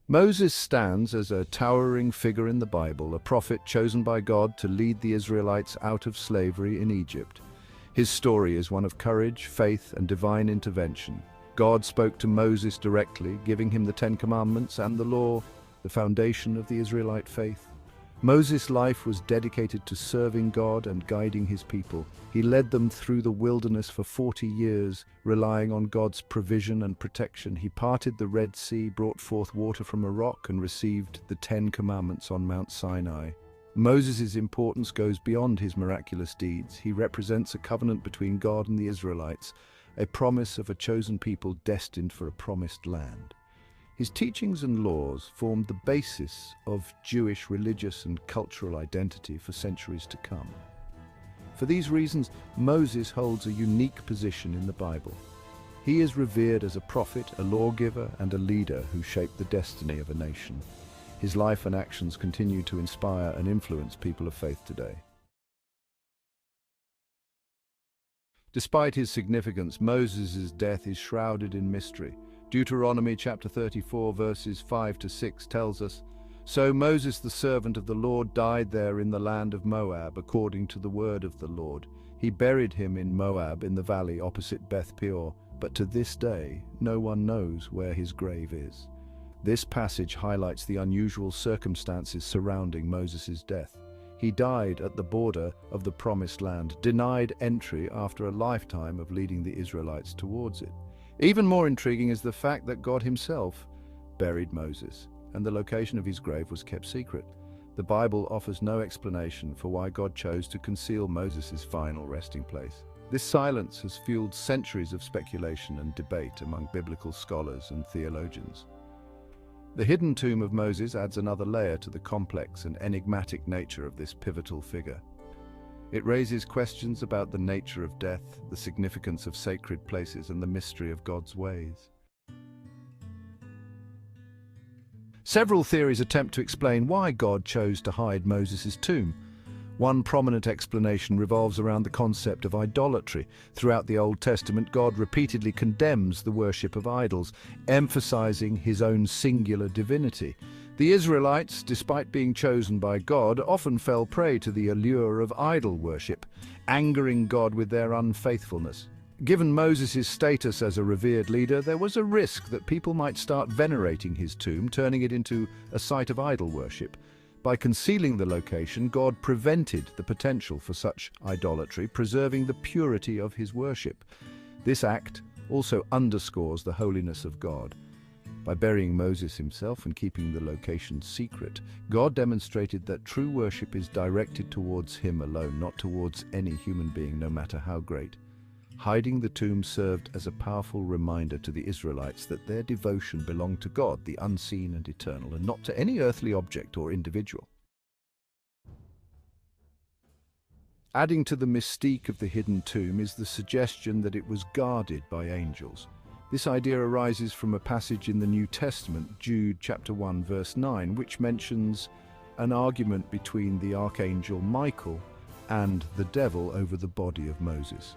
Moses stands as a towering figure in the Bible, a prophet chosen by God to lead the Israelites out of slavery in Egypt. His story is one of courage, faith, and divine intervention. God spoke to Moses directly, giving him the Ten Commandments and the law, the foundation of the Israelite faith. Moses' life was dedicated to serving God and guiding his people. He led them through the wilderness for 40 years, relying on God's provision and protection. He parted the Red Sea, brought forth water from a rock, and received the Ten Commandments on Mount Sinai. Moses' importance goes beyond his miraculous deeds. He represents a covenant between God and the Israelites, a promise of a chosen people destined for a promised land. His teachings and laws formed the basis of Jewish religious and cultural identity for centuries to come. For these reasons, Moses holds a unique position in the Bible. He is revered as a prophet, a lawgiver, and a leader who shaped the destiny of a nation. His life and actions continue to inspire and influence people of faith today. Despite his significance, Moses' death is shrouded in mystery. Deuteronomy chapter 34 verses 5 to 6 tells us, "So Moses the servant of the Lord died there in the land of Moab according to the word of the Lord. He buried him in Moab in the valley opposite Beth Peor, but to this day no one knows where his grave is." This passage highlights the unusual circumstances surrounding Moses' death. He died at the border of the Promised Land, denied entry after a lifetime of leading the Israelites towards it. Even more intriguing is the fact that God himself buried Moses, and the location of his grave was kept secret. The Bible offers no explanation for why God chose to conceal Moses' final resting place. This silence has fueled centuries of speculation and debate among biblical scholars and theologians. The hidden tomb of Moses adds another layer to the complex and enigmatic nature of this pivotal figure. It raises questions about the nature of death, the significance of sacred places, and the mystery of God's ways. Several theories attempt to explain why God chose to hide Moses' tomb. One prominent explanation revolves around the concept of idolatry. Throughout the Old Testament, God repeatedly condemns the worship of idols, emphasizing his own singular divinity. The Israelites, despite being chosen by God, often fell prey to the allure of idol worship, angering God with their unfaithfulness. Given Moses' status as a revered leader, there was a risk that people might start venerating his tomb, turning it into a site of idol worship. By concealing the location, God prevented the potential for such idolatry, preserving the purity of his worship. This act also underscores the holiness of God. By burying Moses himself and keeping the location secret, God demonstrated that true worship is directed towards him alone, not towards any human being, no matter how great. Hiding the tomb served as a powerful reminder to the Israelites that their devotion belonged to God, the unseen and eternal, and not to any earthly object or individual. Adding to the mystique of the hidden tomb is the suggestion that it was guarded by angels. This idea arises from a passage in the New Testament, Jude chapter 1 verse 9, which mentions an argument between the archangel Michael and the devil over the body of Moses.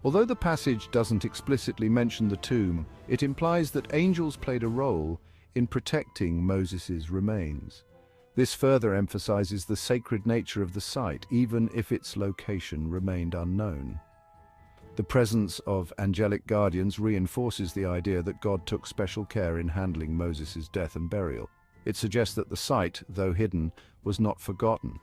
Although the passage doesn't explicitly mention the tomb, it implies that angels played a role in protecting Moses' remains. This further emphasizes the sacred nature of the site, even if its location remained unknown. The presence of angelic guardians reinforces the idea that God took special care in handling Moses' death and burial. It suggests that the site, though hidden, was not forgotten.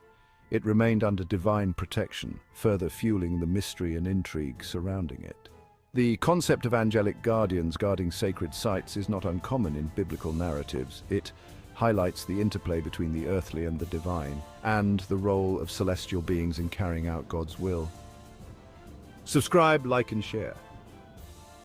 It remained under divine protection, further fueling the mystery and intrigue surrounding it. The concept of angelic guardians guarding sacred sites is not uncommon in biblical narratives. It highlights the interplay between the earthly and the divine, and the role of celestial beings in carrying out God's will. Subscribe, like, and share.